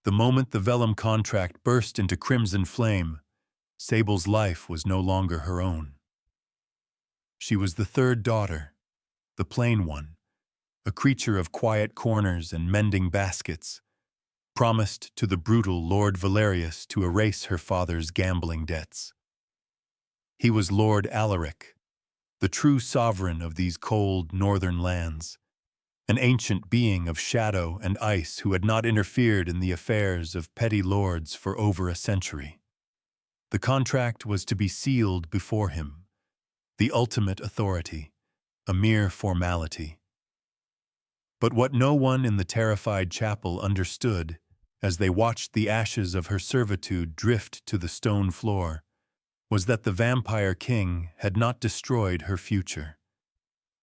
The moment the vellum contract burst into crimson flame, Sable's life was no longer her own. She was the third daughter, the plain one, a creature of quiet corners and mending baskets, promised to the brutal Lord Valerius to erase her father's gambling debts. He was Lord Alaric, the true sovereign of these cold northern lands, an ancient being of shadow and ice who had not interfered in the affairs of petty lords for over a century. The contract was to be sealed before him, the ultimate authority, a mere formality. But what no one in the terrified chapel understood, as they watched the ashes of her servitude drift to the stone floor, was that the vampire king had not destroyed her future.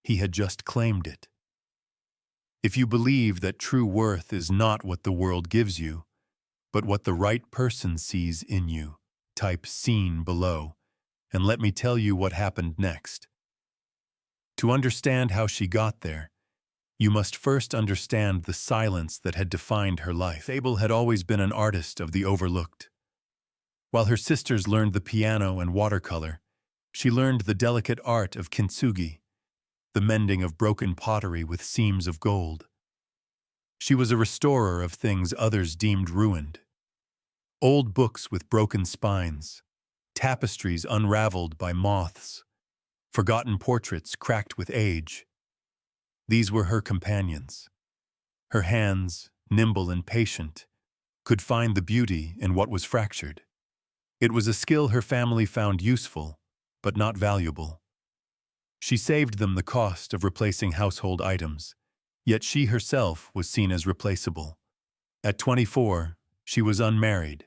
He had just claimed it. If you believe that true worth is not what the world gives you, but what the right person sees in you, type "seen" below, and let me tell you what happened next. To understand how she got there, you must first understand the silence that had defined her life. Sable had always been an artist of the overlooked. While her sisters learned the piano and watercolor, she learned the delicate art of kintsugi, the mending of broken pottery with seams of gold. She was a restorer of things others deemed ruined. Old books with broken spines, tapestries unraveled by moths, forgotten portraits cracked with age. These were her companions. Her hands, nimble and patient, could find the beauty in what was fractured. It was a skill her family found useful, but not valuable. She saved them the cost of replacing household items, yet she herself was seen as replaceable. At 24, she was unmarried,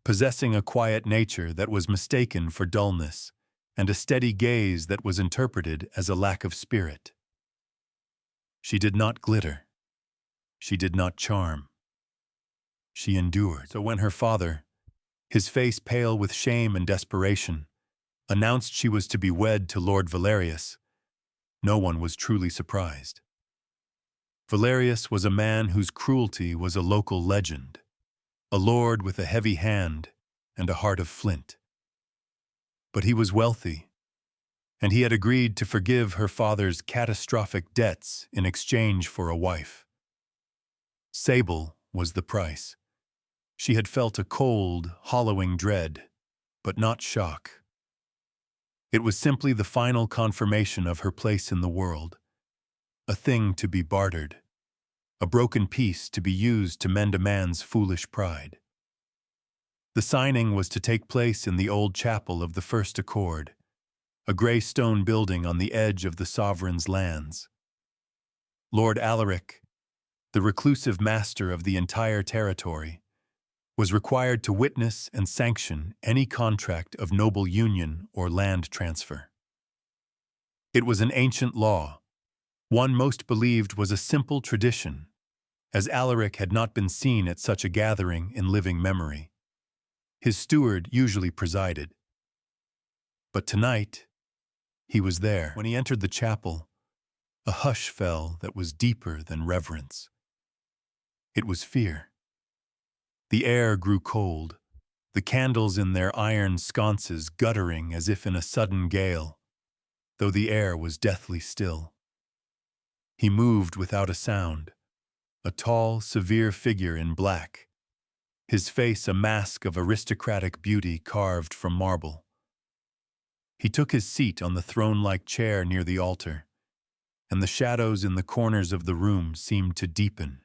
possessing a quiet nature that was mistaken for dullness, and a steady gaze that was interpreted as a lack of spirit. She did not glitter. She did not charm. She endured. So when her father, his face pale with shame and desperation, announced she was to be wed to Lord Valerius, no one was truly surprised. Valerius was a man whose cruelty was a local legend, a lord with a heavy hand and a heart of flint. But he was wealthy, and he had agreed to forgive her father's catastrophic debts in exchange for a wife. Sable was the price. She had felt a cold, hollowing dread, but not shock. It was simply the final confirmation of her place in the world, a thing to be bartered, a broken piece to be used to mend a man's foolish pride. The signing was to take place in the old chapel of the First Accord, a gray stone building on the edge of the sovereign's lands. Lord Alaric, the reclusive master of the entire territory, was required to witness and sanction any contract of noble union or land transfer. It was an ancient law, one most believed was a simple tradition, as Alaric had not been seen at such a gathering in living memory. His steward usually presided. But tonight, he was there. When he entered the chapel, a hush fell that was deeper than reverence. It was fear. The air grew cold, the candles in their iron sconces guttering as if in a sudden gale, though the air was deathly still. He moved without a sound, a tall, severe figure in black, his face a mask of aristocratic beauty carved from marble. He took his seat on the throne-like chair near the altar, and the shadows in the corners of the room seemed to deepen,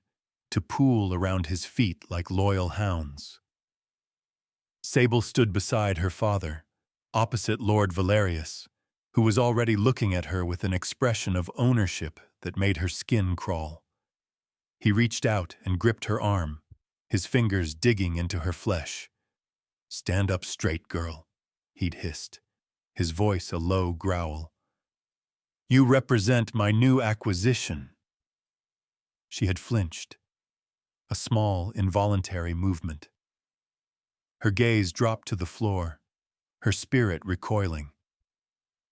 to pool around his feet like loyal hounds. Sable stood beside her father, opposite Lord Valerius, who was already looking at her with an expression of ownership that made her skin crawl. He reached out and gripped her arm, his fingers digging into her flesh. "Stand up straight, girl," he'd hissed, his voice a low growl. "You represent my new acquisition." She had flinched, a small, involuntary movement. Her gaze dropped to the floor, her spirit recoiling.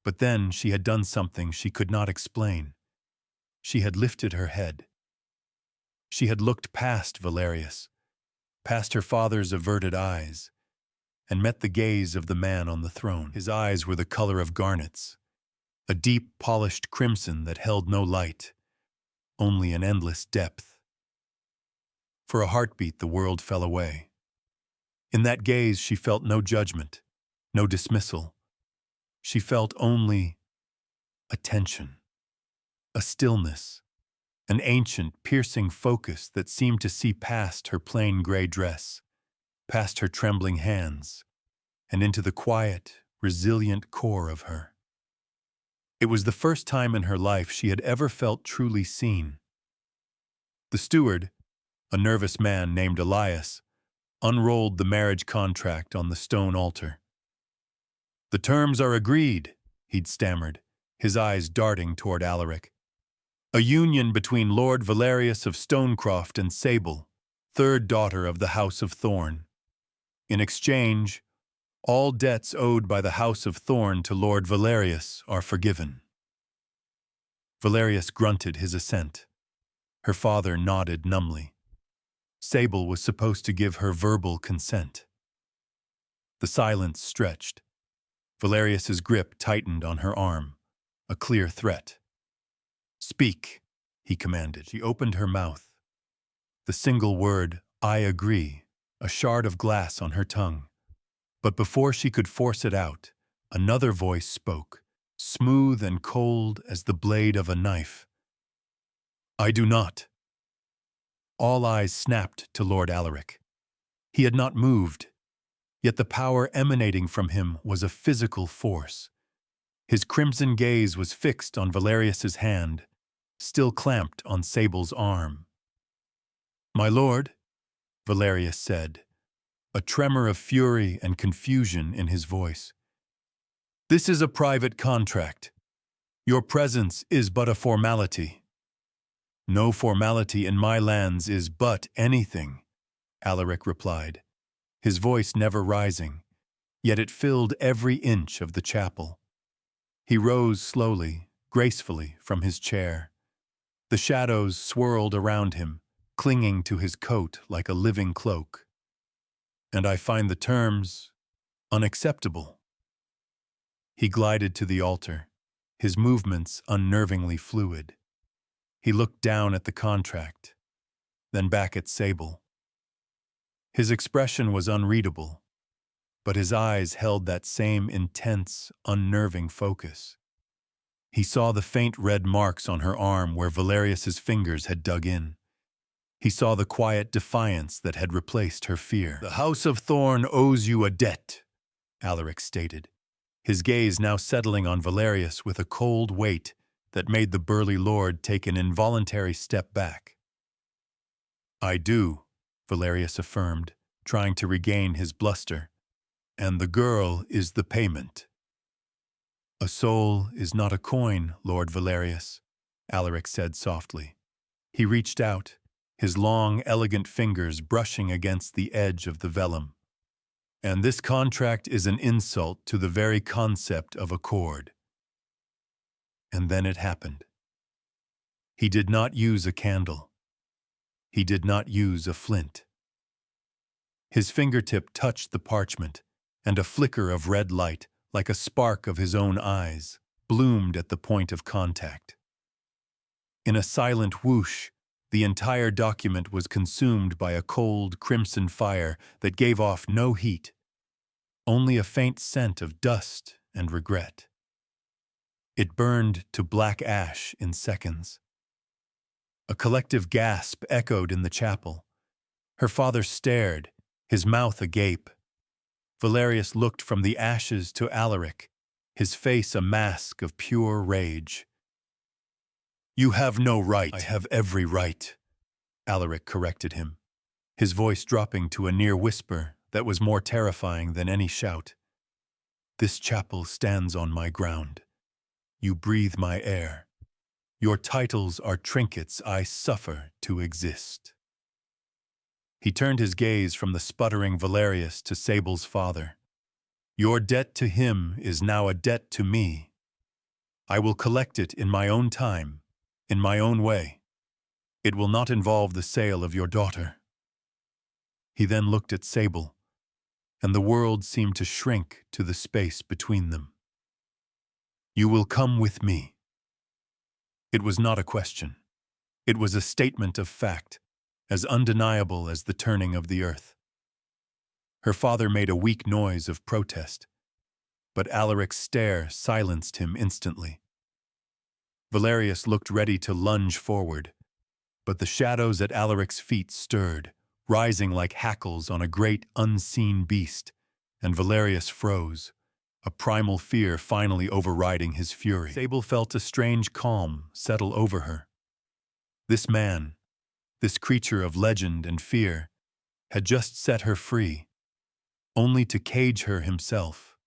But then she had done something she could not explain. She had lifted her head. She had looked past Valerius, past her father's averted eyes, and met the gaze of the man on the throne. His eyes were the color of garnets, a deep, polished crimson that held no light, only an endless depth. For a heartbeat, the world fell away. In that gaze, she felt no judgment, no dismissal. She felt only attention, a stillness, an ancient, piercing focus that seemed to see past her plain gray dress, past her trembling hands, and into the quiet, resilient core of her. It was the first time in her life she had ever felt truly seen. The steward, a nervous man named Elias, unrolled the marriage contract on the stone altar. "The terms are agreed," he'd stammered, his eyes darting toward Alaric. "A union between Lord Valerius of Stonecroft and Sable, third daughter of the House of Thorn. In exchange, all debts owed by the House of Thorn to Lord Valerius are forgiven." Valerius grunted his assent. Her father nodded numbly. Sable was supposed to give her verbal consent. The silence stretched. Valerius's grip tightened on her arm, a clear threat. "Speak," he commanded. She opened her mouth. The single word, "I agree," a shard of glass on her tongue. But before she could force it out, another voice spoke, smooth and cold as the blade of a knife. "I do not." All eyes snapped to Lord Alaric. He had not moved, yet the power emanating from him was a physical force. His crimson gaze was fixed on Valerius's hand, still clamped on Sable's arm. "My lord," Valerius said, a tremor of fury and confusion in his voice, "this is a private contract. Your presence is but a formality." "No formality in my lands is but anything," Alaric replied, his voice never rising, yet it filled every inch of the chapel. He rose slowly, gracefully from his chair. The shadows swirled around him, clinging to his coat like a living cloak. "And I find the terms unacceptable." He glided to the altar, his movements unnervingly fluid. He looked down at the contract, then back at Sable. His expression was unreadable, but his eyes held that same intense, unnerving focus. He saw the faint red marks on her arm where Valerius's fingers had dug in. He saw the quiet defiance that had replaced her fear. "The House of Thorn owes you a debt," Alaric stated, his gaze now settling on Valerius with a cold weight that made the burly lord take an involuntary step back. "I do," Valerius affirmed, trying to regain his bluster, "and the girl is the payment." "A soul is not a coin, Lord Valerius," Alaric said softly. He reached out, his long, elegant fingers brushing against the edge of the vellum. "And this contract is an insult to the very concept of accord." And then it happened. He did not use a candle. He did not use a flint. His fingertip touched the parchment, and a flicker of red light, like a spark of his own eyes, bloomed at the point of contact. In a silent whoosh, the entire document was consumed by a cold, crimson fire that gave off no heat, only a faint scent of dust and regret. It burned to black ash in seconds. A collective gasp echoed in the chapel. Her father stared, his mouth agape. Valerius looked from the ashes to Alaric, his face a mask of pure rage. "You have no right." "I have every right," Alaric corrected him, his voice dropping to a near whisper that was more terrifying than any shout. "This chapel stands on my ground. You breathe my air. Your titles are trinkets I suffer to exist." He turned his gaze from the sputtering Valerius to Sable's father. "Your debt to him is now a debt to me. I will collect it in my own time, in my own way. It will not involve the sale of your daughter." He then looked at Sable, and the world seemed to shrink to the space between them. "You will come with me." It was not a question. It was a statement of fact, as undeniable as the turning of the earth. Her father made a weak noise of protest, but Alaric's stare silenced him instantly. Valerius looked ready to lunge forward, but the shadows at Alaric's feet stirred, rising like hackles on a great unseen beast, and Valerius froze, a primal fear finally overriding his fury. Sable felt a strange calm settle over her. This man, this creature of legend and fear, had just set her free, only to cage her himself.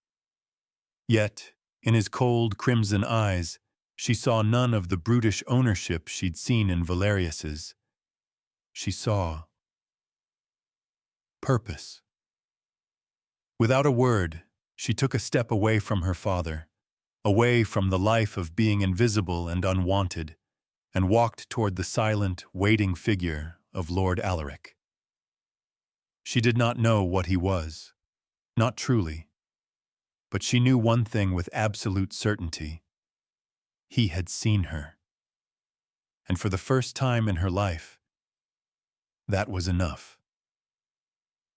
Yet, in his cold, crimson eyes, she saw none of the brutish ownership she'd seen in Valerius's. She saw purpose. Without a word, she took a step away from her father, away from the life of being invisible and unwanted, and walked toward the silent, waiting figure of Lord Alaric. She did not know what he was, not truly, but she knew one thing with absolute certainty. He had seen her. And for the first time in her life, that was enough.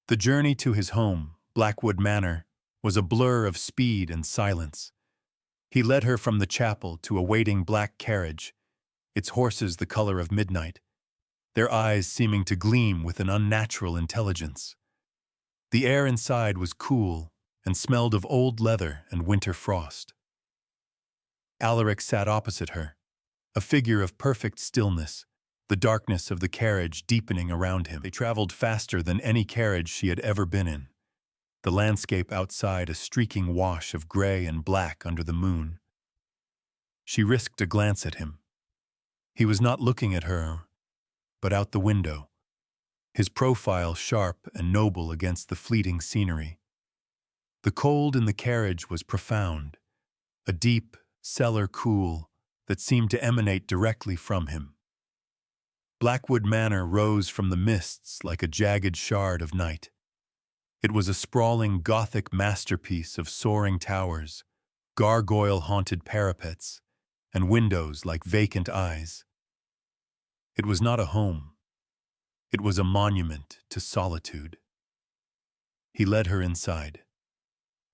The journey to his home, Blackwood Manor, was a blur of speed and silence. He led her from the chapel to a waiting black carriage, its horses the color of midnight, their eyes seeming to gleam with an unnatural intelligence. The air inside was cool and smelled of old leather and winter frost. Alaric sat opposite her, a figure of perfect stillness, the darkness of the carriage deepening around him. They traveled faster than any carriage she had ever been in, the landscape outside a streaking wash of gray and black under the moon. She risked a glance at him. He was not looking at her, but out the window, his profile sharp and noble against the fleeting scenery. The cold in the carriage was profound, a deep, cellar cool that seemed to emanate directly from him. Blackwood Manor rose from the mists like a jagged shard of night. It was a sprawling Gothic masterpiece of soaring towers, gargoyle-haunted parapets, and windows like vacant eyes. It was not a home. It was a monument to solitude. He led her inside,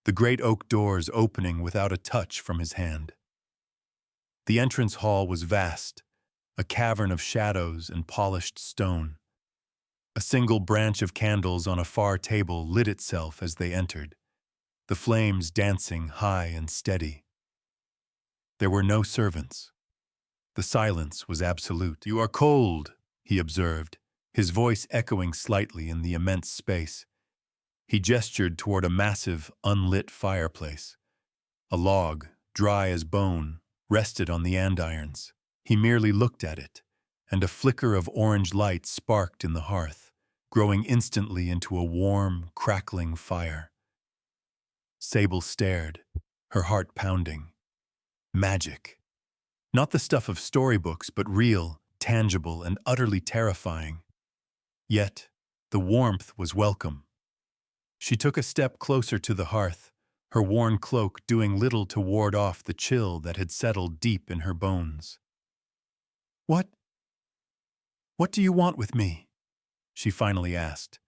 the great oak doors opening without a touch from his hand. The entrance hall was vast, a cavern of shadows and polished stone. A single branch of candles on a far table lit itself as they entered, the flames dancing high and steady. There were no servants. The silence was absolute. "You are cold," he observed, his voice echoing slightly in the immense space. He gestured toward a massive, unlit fireplace. A log, dry as bone, rested on the andirons. He merely looked at it, and a flicker of orange light sparked in the hearth, growing instantly into a warm, crackling fire. Sable stared, her heart pounding. Magic. Not the stuff of storybooks, but real, tangible, and utterly terrifying. Yet, the warmth was welcome. She took a step closer to the hearth, her worn cloak doing little to ward off the chill that had settled deep in her bones. What do you want with me?" she finally asked,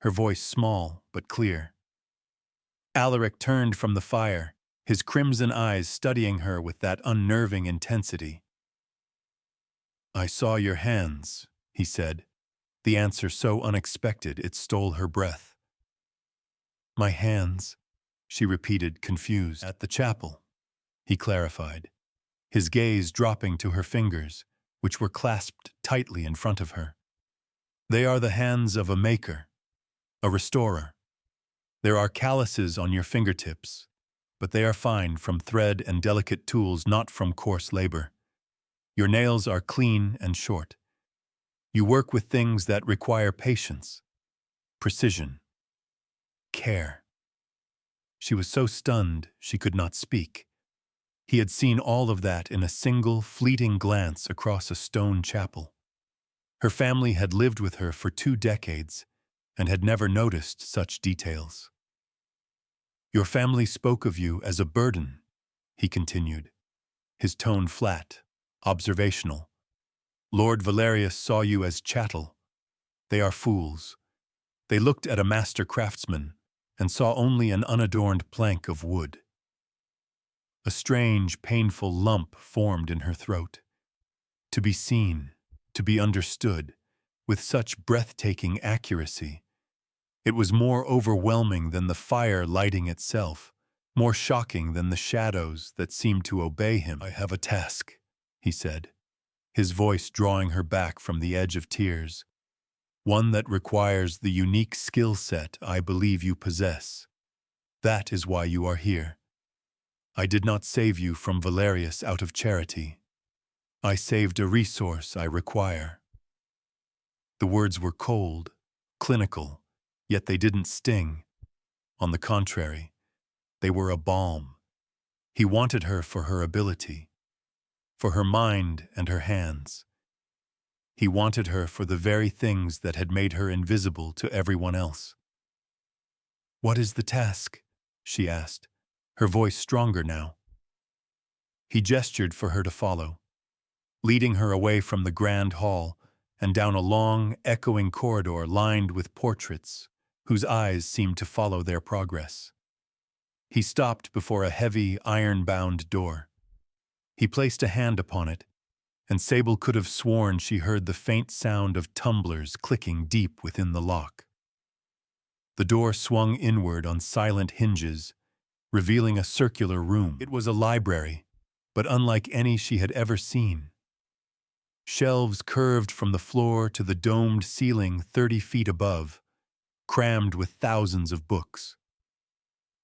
her voice small but clear. Alaric turned from the fire, his crimson eyes studying her with that unnerving intensity. "I saw your hands," he said, the answer so unexpected it stole her breath. "My hands," she repeated, confused. "At the chapel," he clarified, his gaze dropping to her fingers, which were clasped tightly in front of her. "They are the hands of a maker, a restorer. There are calluses on your fingertips, but they are fine from thread and delicate tools, not from coarse labor. Your nails are clean and short. You work with things that require patience, precision, care." She was so stunned she could not speak. He had seen all of that in a single, fleeting glance across a stone chapel. Her family had lived with her for 2 decades, and had never noticed such details. "Your family spoke of you as a burden," he continued, his tone flat, observational. "Lord Valerius saw you as chattel. They are fools. They looked at a master craftsman and saw only an unadorned plank of wood." A strange, painful lump formed in her throat. To be seen, to be understood, with such breathtaking accuracy. It was more overwhelming than the fire lighting itself, more shocking than the shadows that seemed to obey him. "I have a task," he said, his voice drawing her back from the edge of tears. "One that requires the unique skill set I believe you possess. That is why you are here. I did not save you from Valerius out of charity. I saved a resource I require." The words were cold, clinical, yet they didn't sting. On the contrary, they were a balm. He wanted her for her ability, for her mind and her hands. He wanted her for the very things that had made her invisible to everyone else. "What is the task?" she asked, her voice stronger now. He gestured for her to follow, leading her away from the grand hall and down a long, echoing corridor lined with portraits whose eyes seemed to follow their progress. He stopped before a heavy, iron-bound door. He placed a hand upon it, and Sable could have sworn she heard the faint sound of tumblers clicking deep within the lock. The door swung inward on silent hinges, revealing a circular room. It was a library, but unlike any she had ever seen. Shelves curved from the floor to the domed ceiling 30 feet above, crammed with thousands of books.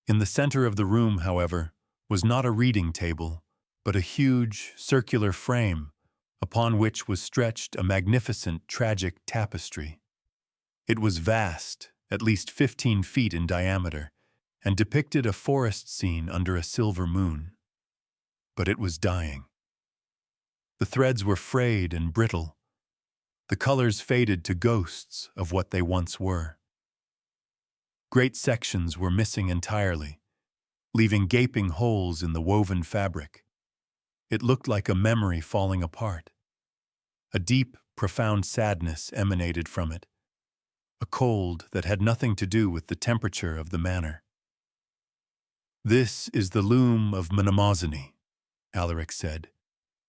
In the center of the room, however, was not a reading table, but a huge, circular frame upon which was stretched a magnificent, tragic tapestry. It was vast, at least 15 feet in diameter, and depicted a forest scene under a silver moon. But it was dying. The threads were frayed and brittle. The colors faded to ghosts of what they once were. Great sections were missing entirely, leaving gaping holes in the woven fabric. It looked like a memory falling apart. A deep, profound sadness emanated from it, a cold that had nothing to do with the temperature of the manor. "This is the loom of mnemosiny," Alaric said,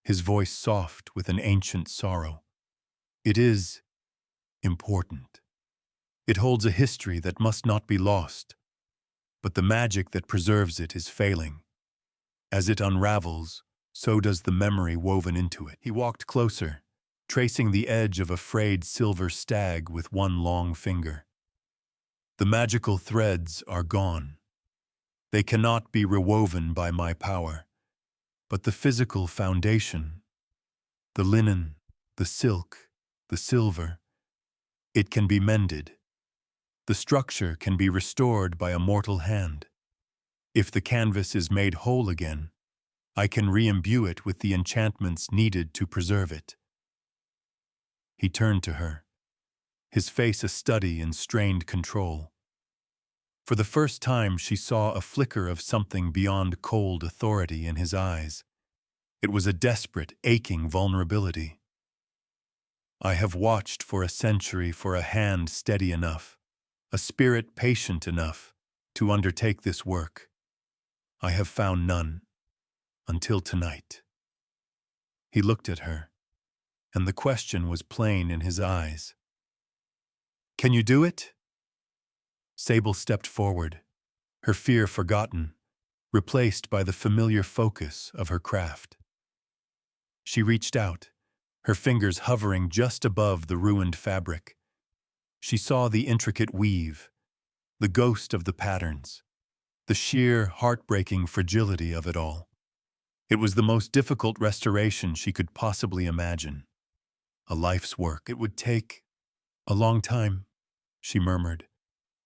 his voice soft with an ancient sorrow. "It is important. It holds a history that must not be lost, but the magic that preserves it is failing. As it unravels, so does the memory woven into it." He walked closer, tracing the edge of a frayed silver stag with one long finger. "The magical threads are gone. They cannot be rewoven by my power, but the physical foundation, the linen, the silk, the silver, it can be mended. The structure can be restored by a mortal hand. If the canvas is made whole again, I can re-imbue it with the enchantments needed to preserve it." He turned to her, his face a study in strained control. For the first time, she saw a flicker of something beyond cold authority in his eyes. It was a desperate, aching vulnerability. "I have watched for a century for a hand steady enough, a spirit patient enough to undertake this work. I have found none, until tonight." He looked at her, and the question was plain in his eyes. "Can you do it?" Sable stepped forward, her fear forgotten, replaced by the familiar focus of her craft. She reached out, her fingers hovering just above the ruined fabric. She saw the intricate weave, the ghost of the patterns, the sheer, heartbreaking fragility of it all. It was the most difficult restoration she could possibly imagine. A life's work. "It would take a long time," she murmured,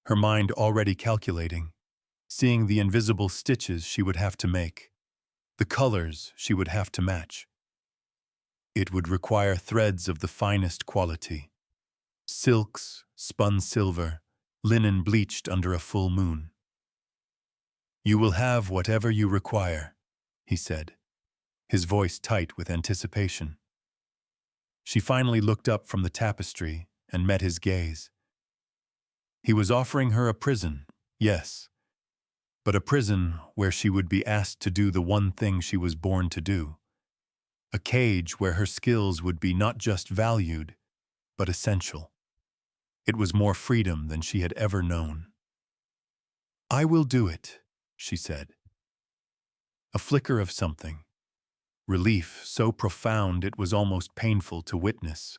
her mind already calculating, seeing the invisible stitches she would have to make, the colors she would have to match. It would require threads of the finest quality, silks, spun silver, linen bleached under a full moon. "You will have whatever you require," he said, his voice tight with anticipation. She finally looked up from the tapestry and met his gaze. He was offering her a prison, yes, but a prison where she would be asked to do the one thing she was born to do. A cage where her skills would be not just valued, but essential. It was more freedom than she had ever known. "I will do it," she said. A flicker of something, relief so profound it was almost painful to witness,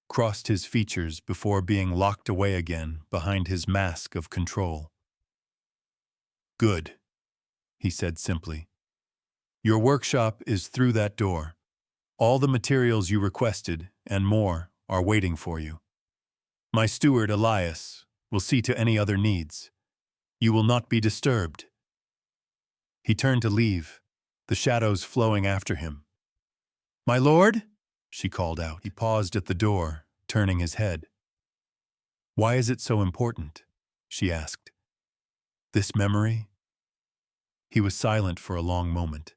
crossed his features before being locked away again behind his mask of control. "Good," he said simply. "Your workshop is through that door. All the materials you requested, and more, are waiting for you. My steward, Elias, will see to any other needs. You will not be disturbed." He turned to leave, the shadows flowing after him. "My lord?" she called out. He paused at the door, turning his head. "Why is it so important?" she asked. "This memory?" He was silent for a long moment,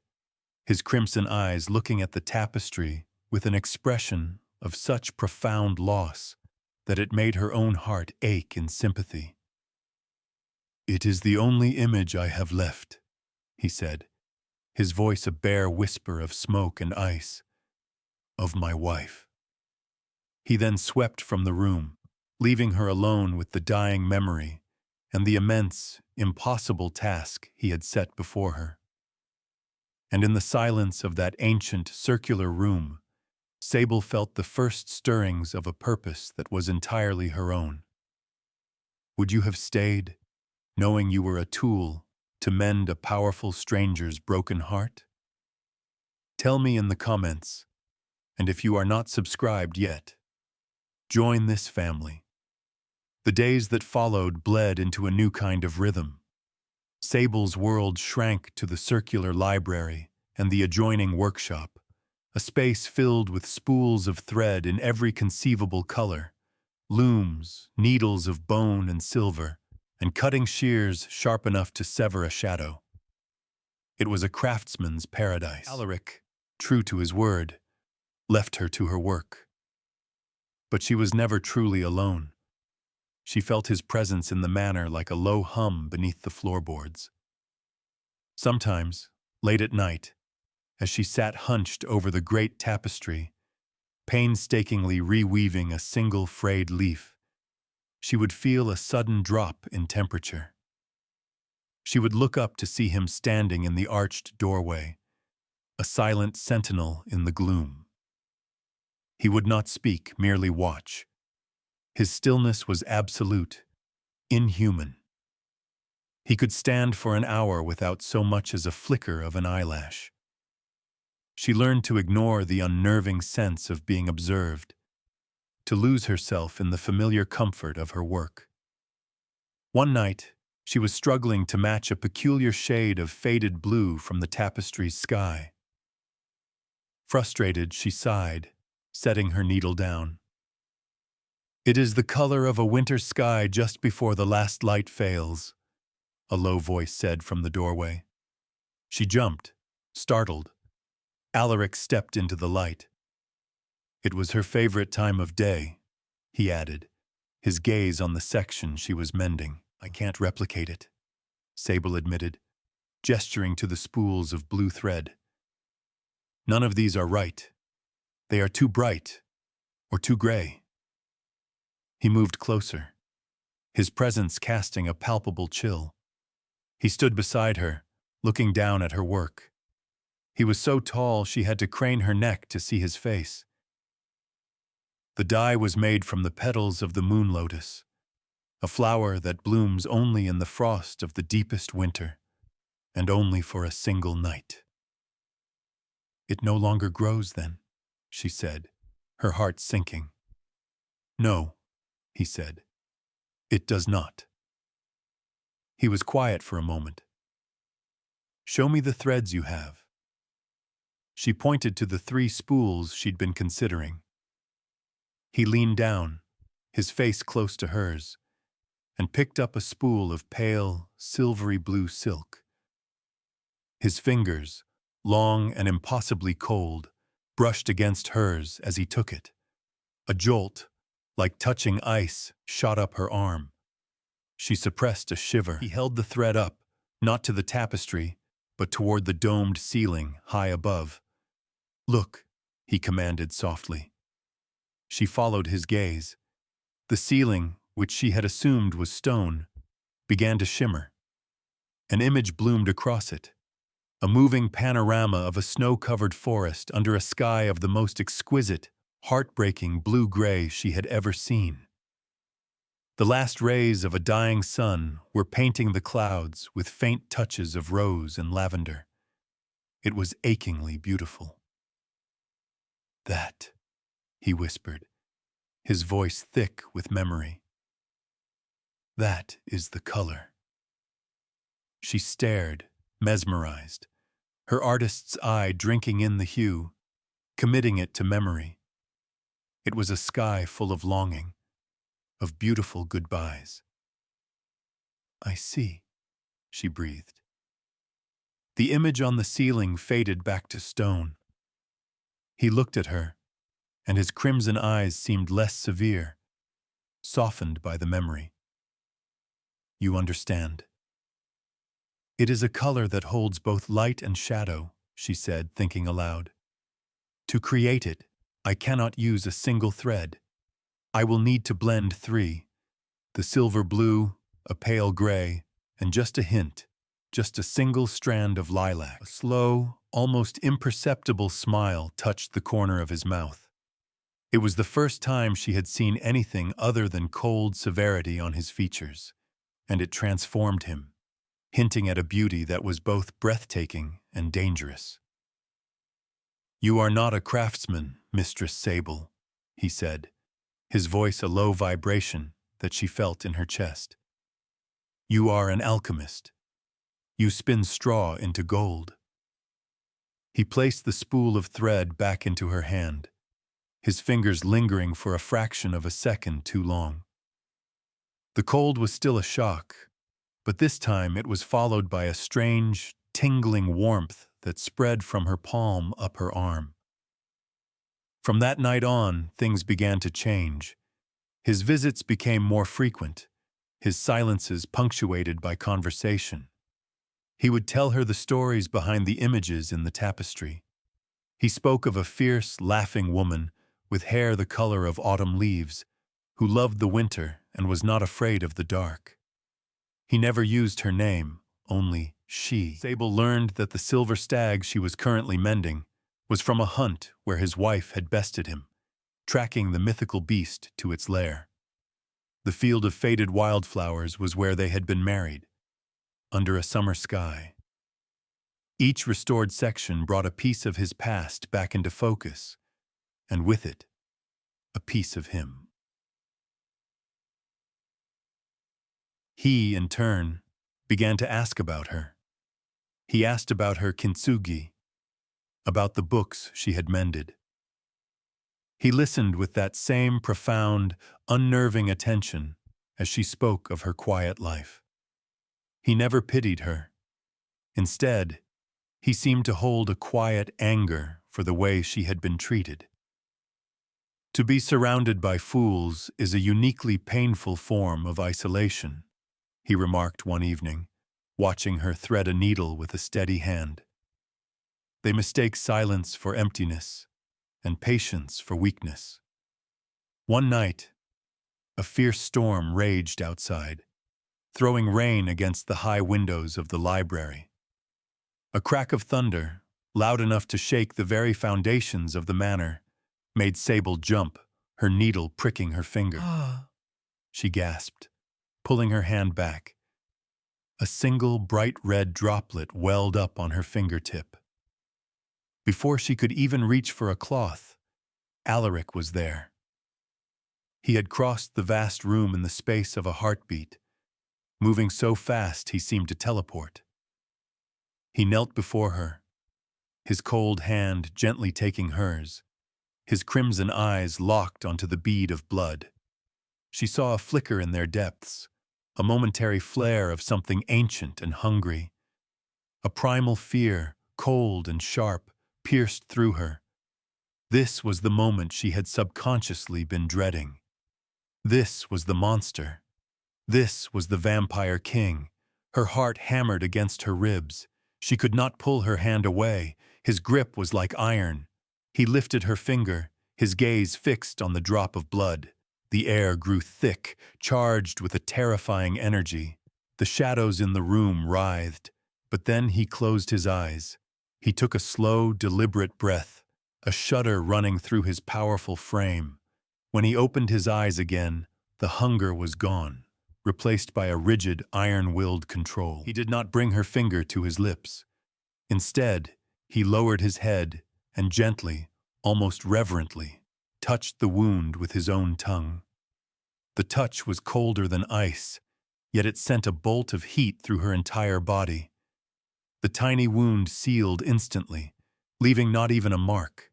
his crimson eyes looking at the tapestry with an expression of such profound loss that it made her own heart ache in sympathy. "It is the only image I have left," he said, his voice a bare whisper of smoke and ice, "of my wife." He then swept from the room, leaving her alone with the dying memory and the immense, impossible task he had set before her. And in the silence of that ancient, circular room, Sable felt the first stirrings of a purpose that was entirely her own. Would you have stayed, knowing you were a tool to mend a powerful stranger's broken heart? Tell me in the comments, and if you are not subscribed yet, join this family. The days that followed bled into a new kind of rhythm. Sable's world shrank to the circular library and the adjoining workshop, a space filled with spools of thread in every conceivable color, looms, needles of bone and silver, and cutting shears sharp enough to sever a shadow. It was a craftsman's paradise. Alaric, true to his word, left her to her work. But she was never truly alone. She felt his presence in the manor like a low hum beneath the floorboards. Sometimes, late at night, as she sat hunched over the great tapestry, painstakingly reweaving a single frayed leaf, she would feel a sudden drop in temperature. She would look up to see him standing in the arched doorway, a silent sentinel in the gloom. He would not speak, merely watch. His stillness was absolute, inhuman. He could stand for an hour without so much as a flicker of an eyelash. She learned to ignore the unnerving sense of being observed, to lose herself in the familiar comfort of her work. One night, she was struggling to match a peculiar shade of faded blue from the tapestry's sky. Frustrated, she sighed, setting her needle down. "It is the color of a winter sky just before the last light fails," a low voice said from the doorway. She jumped, startled. Alaric stepped into the light. "It was her favorite time of day," he added, his gaze on the section she was mending. "I can't replicate it," Sable admitted, gesturing to the spools of blue thread. "None of these are right. They are too bright, or too gray." He moved closer, his presence casting a palpable chill. He stood beside her, looking down at her work. He was so tall she had to crane her neck to see his face. The dye was made from the petals of the moon lotus, a flower that blooms only in the frost of the deepest winter, and only for a single night. "It no longer grows then," she said, her heart sinking. "No," he said, "it does not." He was quiet for a moment. "Show me the threads you have." She pointed to the 3 spools she'd been considering. He leaned down, his face close to hers, and picked up a spool of pale, silvery blue silk. His fingers, long and impossibly cold, brushed against hers as he took it. A jolt, like touching ice, shot up her arm. She suppressed a shiver. He held the thread up, not to the tapestry, but toward the domed ceiling high above. "Look," he commanded softly. She followed his gaze. The ceiling, which she had assumed was stone, began to shimmer. An image bloomed across it, a moving panorama of a snow-covered forest under a sky of the most exquisite, heartbreaking blue-gray she had ever seen. The last rays of a dying sun were painting the clouds with faint touches of rose and lavender. It was achingly beautiful. "That," he whispered, his voice thick with memory. "That is the color." She stared, mesmerized, her artist's eye drinking in the hue, committing it to memory. It was a sky full of longing, of beautiful goodbyes. "I see," she breathed. The image on the ceiling faded back to stone. He looked at her, and his crimson eyes seemed less severe, softened by the memory. "You understand." "It is a color that holds both light and shadow," she said, thinking aloud. "To create it, I cannot use a single thread. I will need to blend three: the silver blue, a pale gray, and just a hint, just a single strand of lilac." A slow, almost imperceptible smile touched the corner of his mouth. It was the first time she had seen anything other than cold severity on his features, and it transformed him, hinting at a beauty that was both breathtaking and dangerous. "You are not a craftsman, Mistress Sable," he said, his voice a low vibration that she felt in her chest. "You are an alchemist. You spin straw into gold." He placed the spool of thread back into her hand, his fingers lingering for a fraction of a second too long. The cold was still a shock, but this time it was followed by a strange, tingling warmth that spread from her palm up her arm. From that night on, things began to change. His visits became more frequent, his silences punctuated by conversation. He would tell her the stories behind the images in the tapestry. He spoke of a fierce, laughing woman with hair the color of autumn leaves, who loved the winter and was not afraid of the dark. He never used her name, only she. Sable learned that the silver stag she was currently mending was from a hunt where his wife had bested him, tracking the mythical beast to its lair. The field of faded wildflowers was where they had been married, under a summer sky. Each restored section brought a piece of his past back into focus, and with it, a piece of him. He, in turn, began to ask about her. He asked about her kintsugi, about the books she had mended. He listened with that same profound, unnerving attention as she spoke of her quiet life. He never pitied her. Instead, he seemed to hold a quiet anger for the way she had been treated. To be surrounded by fools is a uniquely painful form of isolation, he remarked one evening, watching her thread a needle with a steady hand. They mistake silence for emptiness and patience for weakness. One night, a fierce storm raged outside, throwing rain against the high windows of the library. A crack of thunder, loud enough to shake the very foundations of the manor, made Sable jump, her needle pricking her finger. She gasped, pulling her hand back. A single bright red droplet welled up on her fingertip. Before she could even reach for a cloth, Alaric was there. He had crossed the vast room in the space of a heartbeat, moving so fast he seemed to teleport. He knelt before her, his cold hand gently taking hers, his crimson eyes locked onto the bead of blood. She saw a flicker in their depths, a momentary flare of something ancient and hungry. A primal fear, cold and sharp, pierced through her. This was the moment she had subconsciously been dreading. This was the monster. This was the vampire king. Her heart hammered against her ribs. She could not pull her hand away. His grip was like iron. He lifted her finger, his gaze fixed on the drop of blood. The air grew thick, charged with a terrifying energy. The shadows in the room writhed, but then he closed his eyes. He took a slow, deliberate breath, a shudder running through his powerful frame. When he opened his eyes again, the hunger was gone, replaced by a rigid, iron-willed control. He did not bring her finger to his lips. Instead, he lowered his head and gently, almost reverently, touched the wound with his own tongue. The touch was colder than ice, yet it sent a bolt of heat through her entire body. The tiny wound sealed instantly, leaving not even a mark.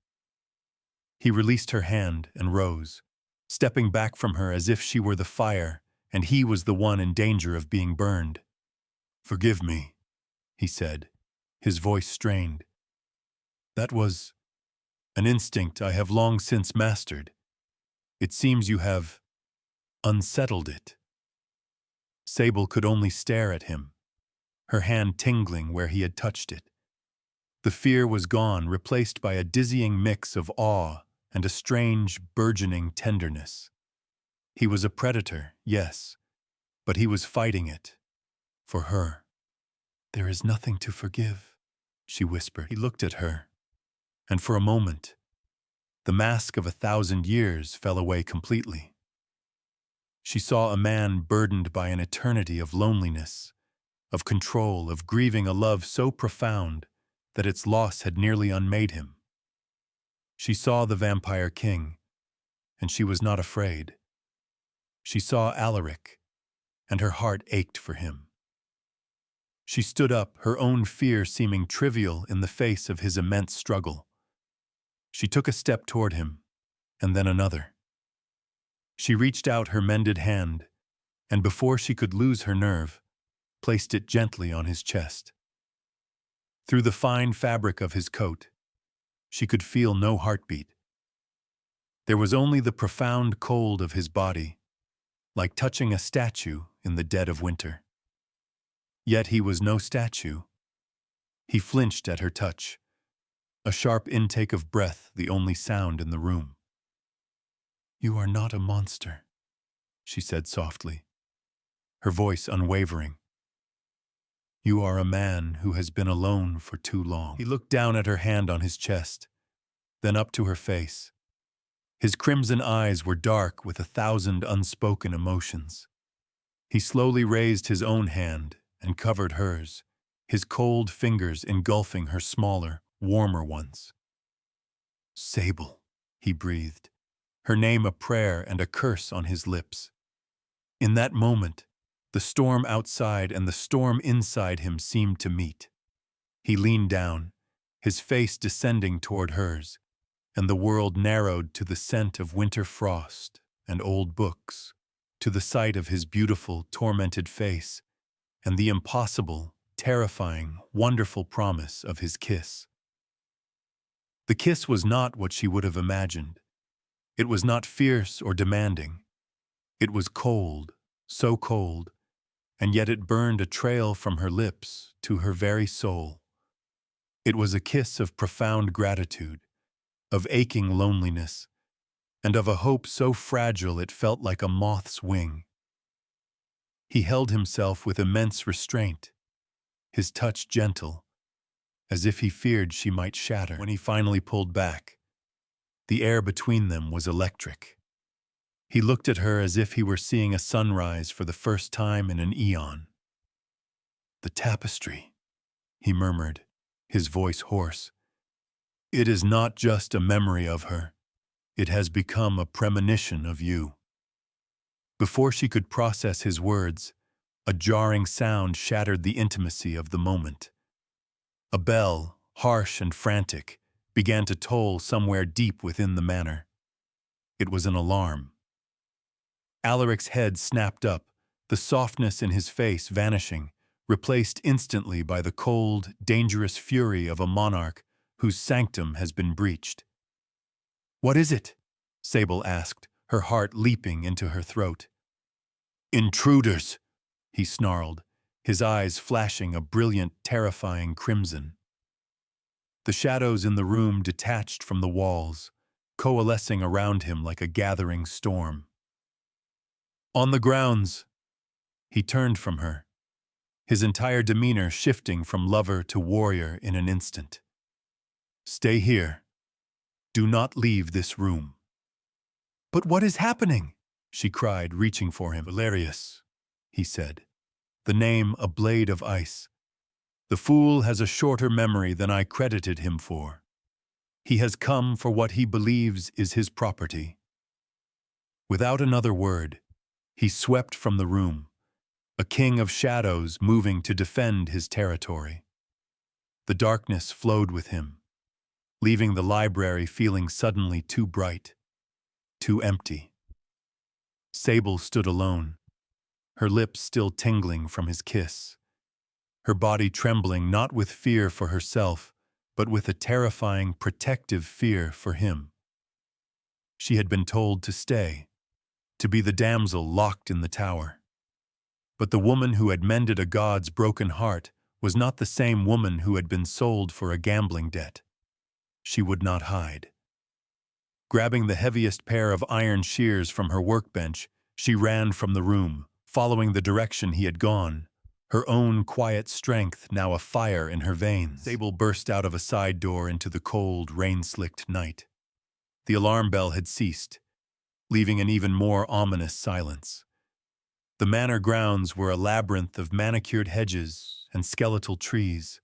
He released her hand and rose, stepping back from her as if she were the fire and he was the one in danger of being burned. "Forgive me," he said, his voice strained. "That was an instinct I have long since mastered. It seems you have unsettled it." Sable could only stare at him, her hand tingling where he had touched it. The fear was gone, replaced by a dizzying mix of awe and a strange, burgeoning tenderness. He was a predator, yes, but he was fighting it. For her. "There is nothing to forgive," she whispered. He looked at her, and for a moment, the mask of 1,000 years fell away completely. She saw a man burdened by an eternity of loneliness, of control, of grieving a love so profound that its loss had nearly unmade him. She saw the vampire king, and she was not afraid. She saw Alaric, and her heart ached for him. She stood up, her own fear seeming trivial in the face of his immense struggle. She took a step toward him, and then another. She reached out her mended hand, and before she could lose her nerve, placed it gently on his chest. Through the fine fabric of his coat, she could feel no heartbeat. There was only the profound cold of his body, like touching a statue in the dead of winter. Yet he was no statue. He flinched at her touch, a sharp intake of breath the only sound in the room. "You are not a monster," she said softly, her voice unwavering. "You are a man who has been alone for too long." He looked down at her hand on his chest, then up to her face. His crimson eyes were dark with 1,000 unspoken emotions. He slowly raised his own hand and covered hers, his cold fingers engulfing her smaller, warmer ones. "Sable," he breathed, her name a prayer and a curse on his lips. In that moment, the storm outside and the storm inside him seemed to meet. He leaned down, his face descending toward hers, and the world narrowed to the scent of winter frost and old books, to the sight of his beautiful, tormented face, and the impossible, terrifying, wonderful promise of his kiss. The kiss was not what she would have imagined. It was not fierce or demanding. It was cold, so cold, and yet it burned a trail from her lips to her very soul. It was a kiss of profound gratitude, of aching loneliness, and of a hope so fragile it felt like a moth's wing. He held himself with immense restraint, his touch gentle, as if he feared she might shatter. When he finally pulled back, the air between them was electric. He looked at her as if he were seeing a sunrise for the first time in an eon. "The tapestry," he murmured, his voice hoarse. "It is not just a memory of her. It has become a premonition of you." Before she could process his words, a jarring sound shattered the intimacy of the moment. A bell, harsh and frantic, began to toll somewhere deep within the manor. It was an alarm. Alaric's head snapped up, the softness in his face vanishing, replaced instantly by the cold, dangerous fury of a monarch whose sanctum has been breached. "What is it?" Sable asked, her heart leaping into her throat. "Intruders!" he snarled, his eyes flashing a brilliant, terrifying crimson. The shadows in the room detached from the walls, coalescing around him like a gathering storm. "On the grounds!" He turned from her, his entire demeanor shifting from lover to warrior in an instant. "Stay here. Do not leave this room." "But what is happening?" she cried, reaching for him. "Valerius," he said, the name a blade of ice. "The fool has a shorter memory than I credited him for. He has come for what he believes is his property." Without another word, he swept from the room, a king of shadows moving to defend his territory. The darkness flowed with him, leaving the library feeling suddenly too bright, too empty. Sable stood alone, her lips still tingling from his kiss, her body trembling not with fear for herself, but with a terrifying, protective fear for him. She had been told to stay, to be the damsel locked in the tower. But the woman who had mended a god's broken heart was not the same woman who had been sold for a gambling debt. She would not hide. Grabbing the heaviest pair of iron shears from her workbench, she ran from the room, following the direction he had gone, her own quiet strength now afire in her veins. Sable burst out of a side door into the cold, rain-slicked night. The alarm bell had ceased, leaving an even more ominous silence. The manor grounds were a labyrinth of manicured hedges and skeletal trees,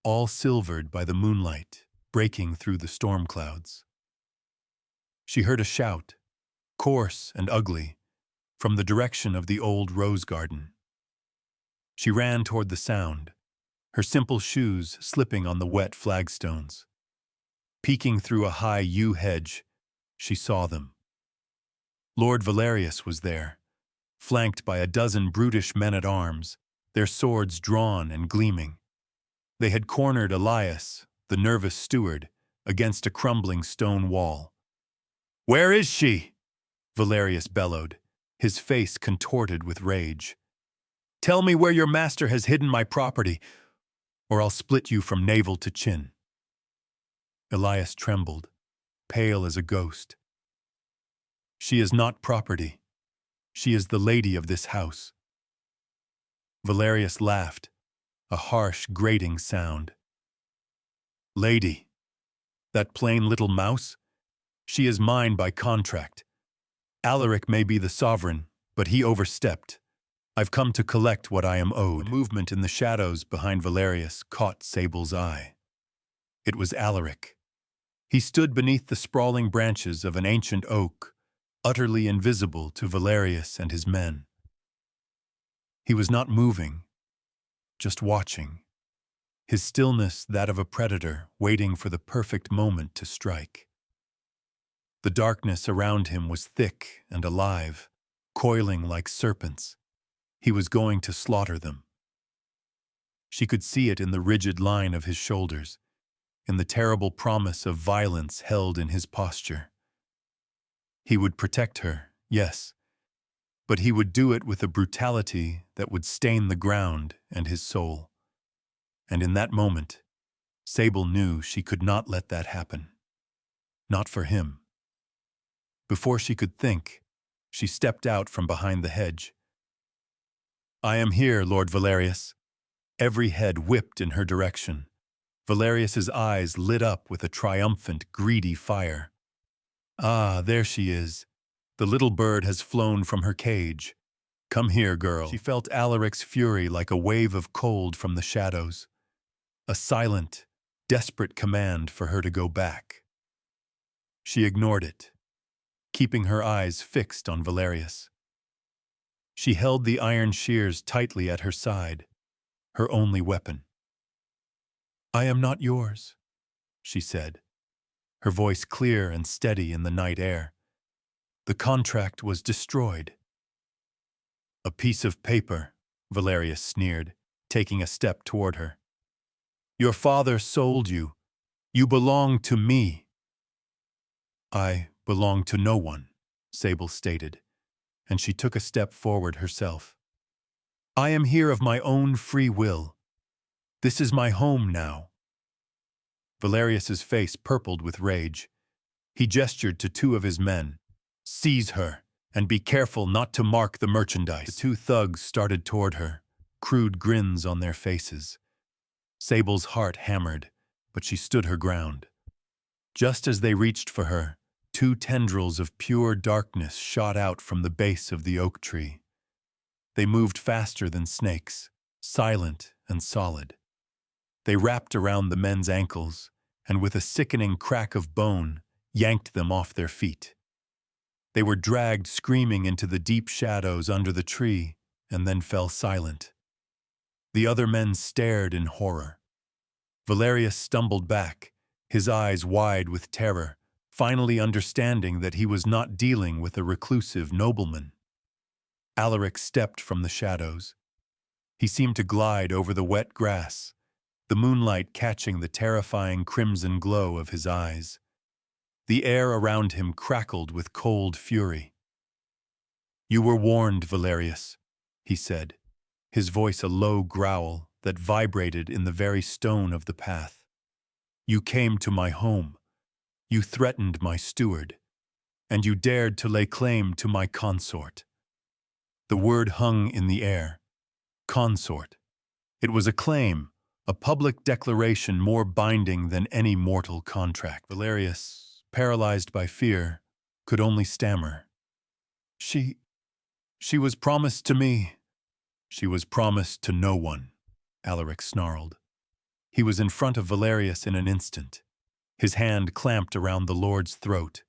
all silvered by the moonlight breaking through the storm clouds. She heard a shout, coarse and ugly, from the direction of the old rose garden. She ran toward the sound, her simple shoes slipping on the wet flagstones. Peeking through a high yew hedge, she saw them. Lord Valerius was there, flanked by a dozen brutish men-at-arms, their swords drawn and gleaming. They had cornered Elias, the nervous steward, against a crumbling stone wall. "Where is she?" Valerius bellowed, his face contorted with rage. "Tell me where your master has hidden my property, or I'll split you from navel to chin." Elias trembled, pale as a ghost. "She is not property. She is the lady of this house." Valerius laughed, a harsh, grating sound. "Lady? That plain little mouse? She is mine by contract. Alaric may be the sovereign, but he overstepped. I've come to collect what I am owed." A movement in the shadows behind Valerius caught Sable's eye. It was Alaric. He stood beneath the sprawling branches of an ancient oak, utterly invisible to Valerius and his men. He was not moving, just watching, his stillness that of a predator waiting for the perfect moment to strike. The darkness around him was thick and alive, coiling like serpents. He was going to slaughter them. She could see it in the rigid line of his shoulders, in the terrible promise of violence held in his posture. He would protect her, yes, but he would do it with a brutality that would stain the ground and his soul. And in that moment, Sable knew she could not let that happen. Not for him. Before she could think, she stepped out from behind the hedge. "I am here, Lord Valerius." Every head whipped in her direction. Valerius's eyes lit up with a triumphant, greedy fire. "Ah, there she is. The little bird has flown from her cage. Come here, girl." She felt Alaric's fury like a wave of cold from the shadows. A silent, desperate command for her to go back. She ignored it, keeping her eyes fixed on Valerius. She held the iron shears tightly at her side, her only weapon. "I am not yours," she said, her voice clear and steady in the night air. "The contract was destroyed." A piece of paper, Valerius sneered, taking a step toward her. Your father sold you. You belong to me. I belong to no one, Sable stated, and she took a step forward herself. I am here of my own free will. This is my home now. Valerius's face purpled with rage. He gestured to two of his men. Seize her, and be careful not to mark the merchandise. The two thugs started toward her, crude grins on their faces. Sable's heart hammered, but she stood her ground. Just as they reached for her, two tendrils of pure darkness shot out from the base of the oak tree. They moved faster than snakes, silent and solid. They wrapped around the men's ankles, and with a sickening crack of bone, yanked them off their feet. They were dragged screaming into the deep shadows under the tree, and then fell silent. The other men stared in horror. Valerius stumbled back, his eyes wide with terror, finally understanding that he was not dealing with a reclusive nobleman. Alaric stepped from the shadows. He seemed to glide over the wet grass, the moonlight catching the terrifying crimson glow of his eyes. The air around him crackled with cold fury. You were warned, Valerius, he said, his voice a low growl that vibrated in the very stone of the path. You came to my home. You threatened my steward, and you dared to lay claim to my consort. The word hung in the air. Consort. It was a claim, a public declaration more binding than any mortal contract. Valerius, paralyzed by fear, could only stammer. She was promised to me. She was promised to no one, Alaric snarled. He was in front of Valerius in an instant, his hand clamped around the Lord's throat,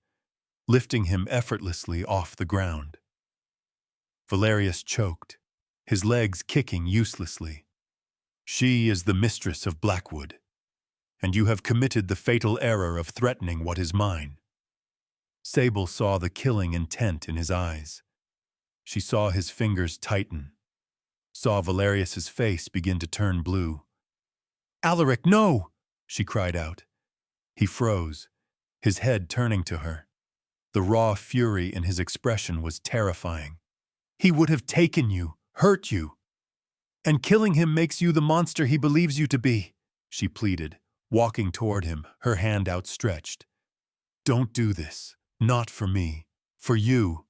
lifting him effortlessly off the ground. Valerius choked, his legs kicking uselessly. She is the mistress of Blackwood, and you have committed the fatal error of threatening what is mine. Sable saw the killing intent in his eyes. She saw his fingers tighten, saw Valerius's face begin to turn blue. Alaric, no! She cried out. He froze, his head turning to her. The raw fury in his expression was terrifying. He would have taken you, hurt you. And killing him makes you the monster he believes you to be, she pleaded, walking toward him, her hand outstretched. Don't do this. Not for me. For you.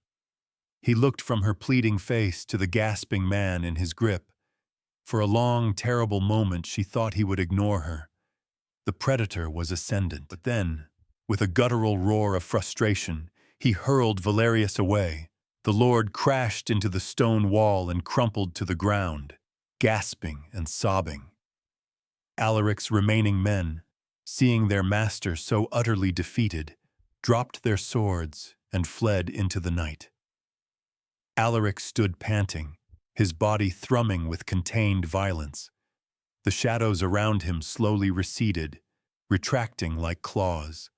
He looked from her pleading face to the gasping man in his grip. For a long, terrible moment she thought he would ignore her. The predator was ascendant. But then, with a guttural roar of frustration, he hurled Valerius away. The Lord crashed into the stone wall and crumpled to the ground, gasping and sobbing. Alaric's remaining men, seeing their master so utterly defeated, dropped their swords and fled into the night. Alaric stood panting, his body thrumming with contained violence. The shadows around him slowly receded, retracting like claws.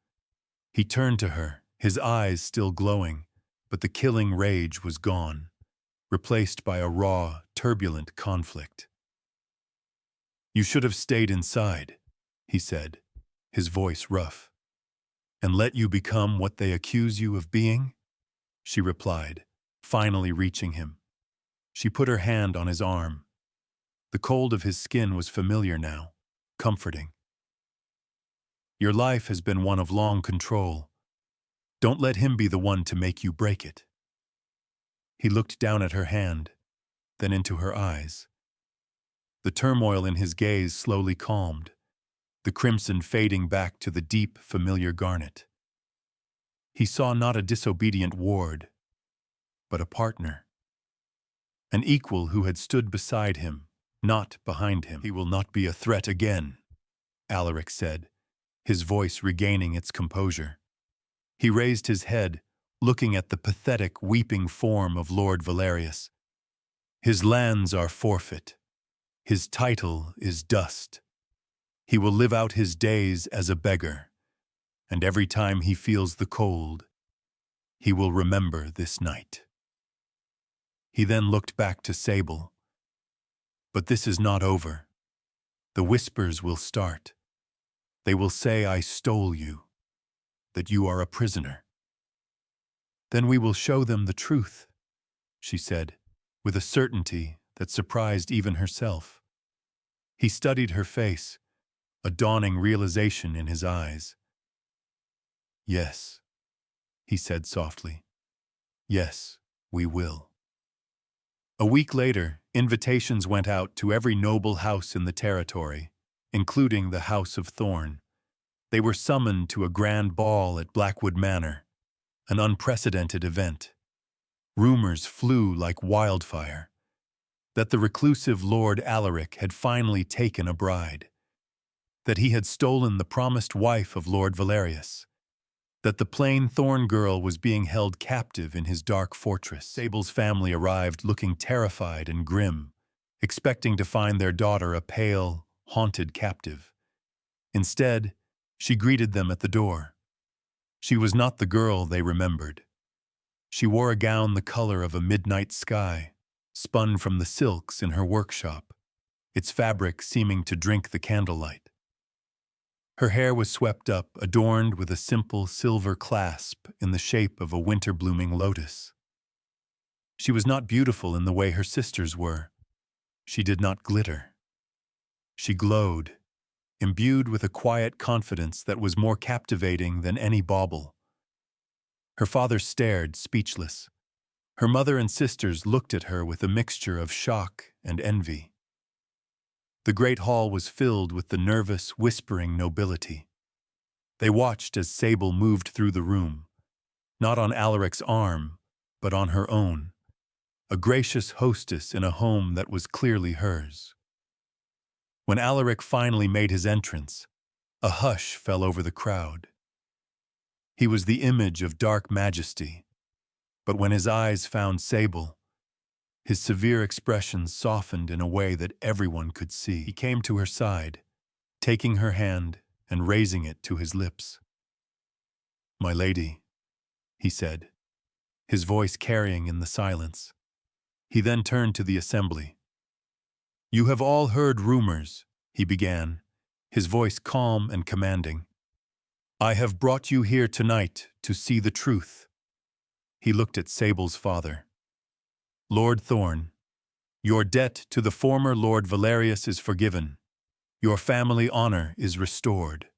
He turned to her, his eyes still glowing, but the killing rage was gone, replaced by a raw, turbulent conflict. You should have stayed inside, he said, his voice rough. And let you become what they accuse you of being? She replied, finally reaching him. She put her hand on his arm. The cold of his skin was familiar now, comforting. Your life has been one of long control. Don't let him be the one to make you break it. He looked down at her hand, then into her eyes. The turmoil in his gaze slowly calmed, the crimson fading back to the deep, familiar garnet. He saw not a disobedient ward, but a partner. An equal who had stood beside him, not behind him. He will not be a threat again, Alaric said, his voice regaining its composure. He raised his head, looking at the pathetic, weeping form of Lord Valerius. His lands are forfeit. His title is dust. He will live out his days as a beggar, and every time he feels the cold, he will remember this night. He then looked back to Sable. But this is not over. The whispers will start. They will say I stole you, that you are a prisoner. Then we will show them the truth, she said, with a certainty that surprised even herself. He studied her face, a dawning realization in his eyes. Yes, he said softly. Yes, we will. A week later, invitations went out to every noble house in the territory, including the House of Thorn. They were summoned to a grand ball at Blackwood Manor, an unprecedented event. Rumors flew like wildfire that the reclusive Lord Alaric had finally taken a bride, that he had stolen the promised wife of Lord Valerius, that the plain thorn girl was being held captive in his dark fortress. Sable's family arrived looking terrified and grim, expecting to find their daughter a pale, haunted captive. Instead, she greeted them at the door. She was not the girl they remembered. She wore a gown the color of a midnight sky, spun from the silks in her workshop, its fabric seeming to drink the candlelight. Her hair was swept up, adorned with a simple silver clasp in the shape of a winter-blooming lotus. She was not beautiful in the way her sisters were. She did not glitter. She glowed, imbued with a quiet confidence that was more captivating than any bauble. Her father stared, speechless. Her mother and sisters looked at her with a mixture of shock and envy. The great hall was filled with the nervous, whispering nobility. They watched as Sable moved through the room, not on Alaric's arm, but on her own, a gracious hostess in a home that was clearly hers. When Alaric finally made his entrance, a hush fell over the crowd. He was the image of dark majesty, but when his eyes found Sable, his severe expression softened in a way that everyone could see. He came to her side, taking her hand and raising it to his lips. "My lady," he said, his voice carrying in the silence. He then turned to the assembly. "You have all heard rumors," he began, his voice calm and commanding. "I have brought you here tonight to see the truth." He looked at Sable's father. "Lord Thorn, your debt to the former Lord Valerius is forgiven. Your family honor is restored."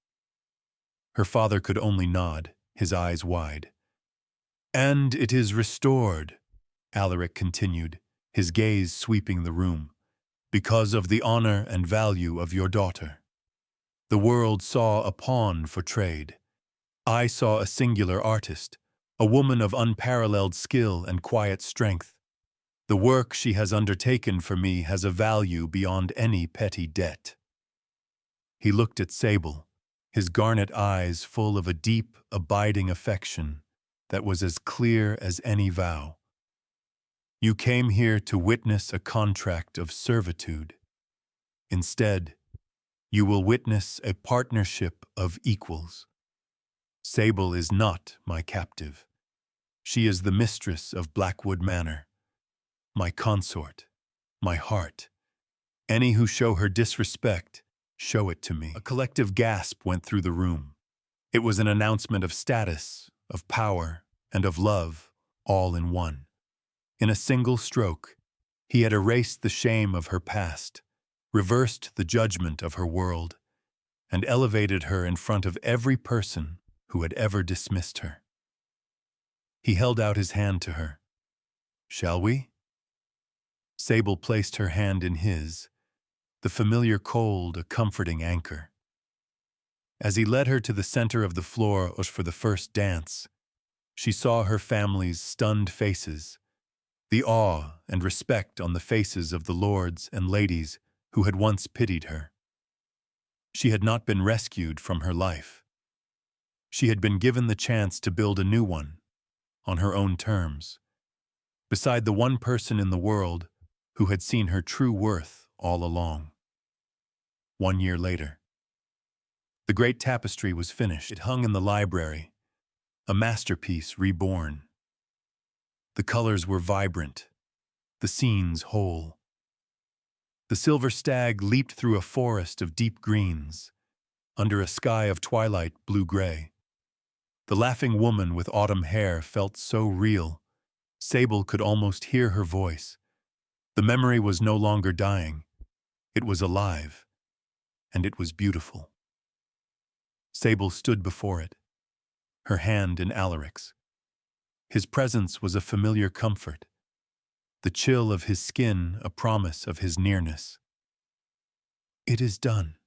Her father could only nod, his eyes wide. "And it is restored," Alaric continued, his gaze sweeping the room, "because of the honor and value of your daughter. The world saw a pawn for trade. I saw a singular artist, a woman of unparalleled skill and quiet strength. The work she has undertaken for me has a value beyond any petty debt." He looked at Sable, his garnet eyes full of a deep, abiding affection that was as clear as any vow. "You came here to witness a contract of servitude. Instead, you will witness a partnership of equals. Sable is not my captive. She is the mistress of Blackwood Manor. My consort, my heart. Any who show her disrespect, show it to me." A collective gasp went through the room. It was an announcement of status, of power, and of love, all in one. In a single stroke, he had erased the shame of her past, reversed the judgment of her world, and elevated her in front of every person who had ever dismissed her. He held out his hand to her. "Shall we?" Sable placed her hand in his, the familiar cold a comforting anchor. As he led her to the center of the floor for the first dance, she saw her family's stunned faces, the awe and respect on the faces of the lords and ladies who had once pitied her. She had not been rescued from her life. She had been given the chance to build a new one, on her own terms, beside the one person in the world who had seen her true worth all along. 1 year later. The great tapestry was finished. It hung in the library, a masterpiece reborn. The colors were vibrant, the scene's whole. The silver stag leaped through a forest of deep greens, under a sky of twilight blue-gray. The laughing woman with autumn hair felt so real, Sable could almost hear her voice. The memory was no longer dying. It was alive, and it was beautiful. Sable stood before it, her hand in Alaric's. His presence was a familiar comfort, the chill of his skin a promise of his nearness. "It is done,"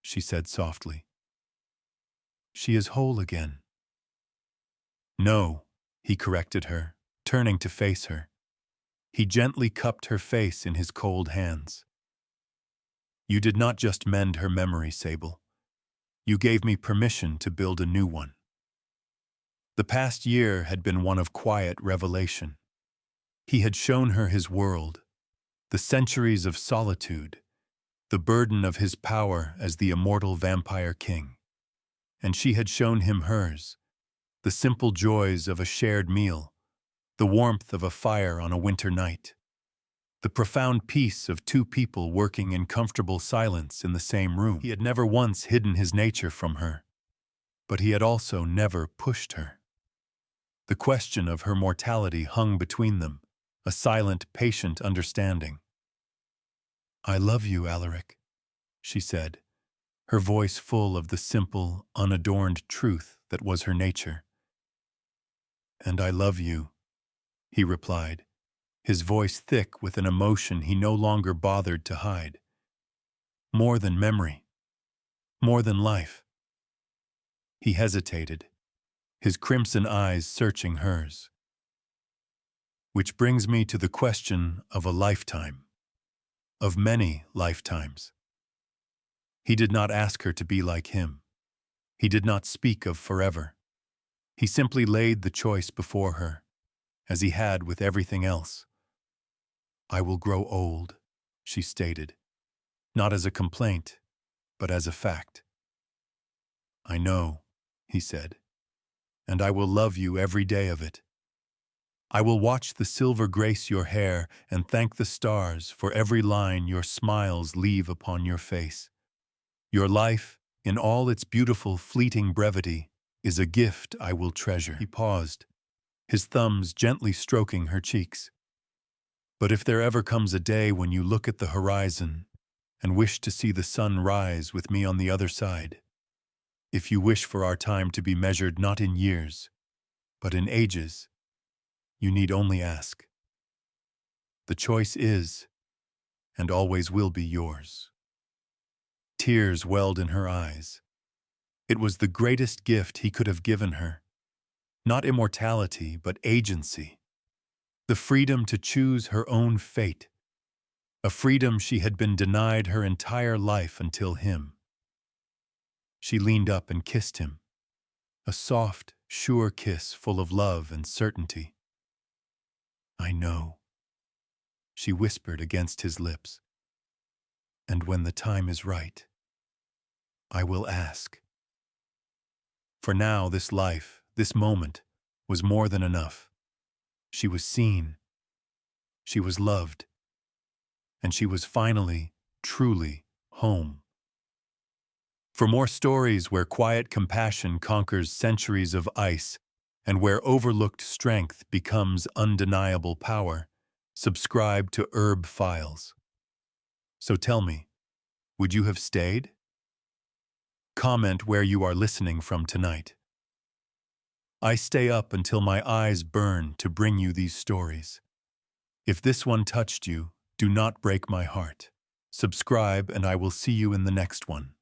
she said softly. "She is whole again." "No," he corrected her, turning to face her. He gently cupped her face in his cold hands. "You did not just mend her memory, Sable. You gave me permission to build a new one." The past year had been one of quiet revelation. He had shown her his world, the centuries of solitude, the burden of his power as the immortal vampire king. And she had shown him hers, the simple joys of a shared meal, the warmth of a fire on a winter night, the profound peace of two people working in comfortable silence in the same room. He had never once hidden his nature from her, but he had also never pushed her. The question of her mortality hung between them, a silent, patient understanding. "I love you, Alaric," she said, her voice full of the simple, unadorned truth that was her nature. "And I love you," he replied, his voice thick with an emotion he no longer bothered to hide. "More than memory, more than life." He hesitated, his crimson eyes searching hers. "Which brings me to the question of a lifetime, of many lifetimes." He did not ask her to be like him. He did not speak of forever. He simply laid the choice before her, as he had with everything else. "I will grow old," she stated, not as a complaint, but as a fact. "I know," he said, "and I will love you every day of it. I will watch the silver grace your hair and thank the stars for every line your smiles leave upon your face. Your life, in all its beautiful, fleeting brevity, is a gift I will treasure." He paused, his thumbs gently stroking her cheeks. "But if there ever comes a day when you look at the horizon and wish to see the sun rise with me on the other side, if you wish for our time to be measured not in years, but in ages, you need only ask. The choice is, and always will be yours." Tears welled in her eyes. It was the greatest gift he could have given her. Not immortality, but agency. The freedom to choose her own fate. A freedom she had been denied her entire life until him. She leaned up and kissed him. A soft, sure kiss full of love and certainty. "I know," she whispered against his lips. "And when the time is right, I will ask." For now, this life, this moment, was more than enough. She was seen, she was loved, and she was finally, truly, home. For more stories where quiet compassion conquers centuries of ice and where overlooked strength becomes undeniable power, subscribe to Herb Files. So tell me, would you have stayed? Comment where you are listening from tonight. I stay up until my eyes burn to bring you these stories. If this one touched you, do not break my heart. Subscribe and I will see you in the next one.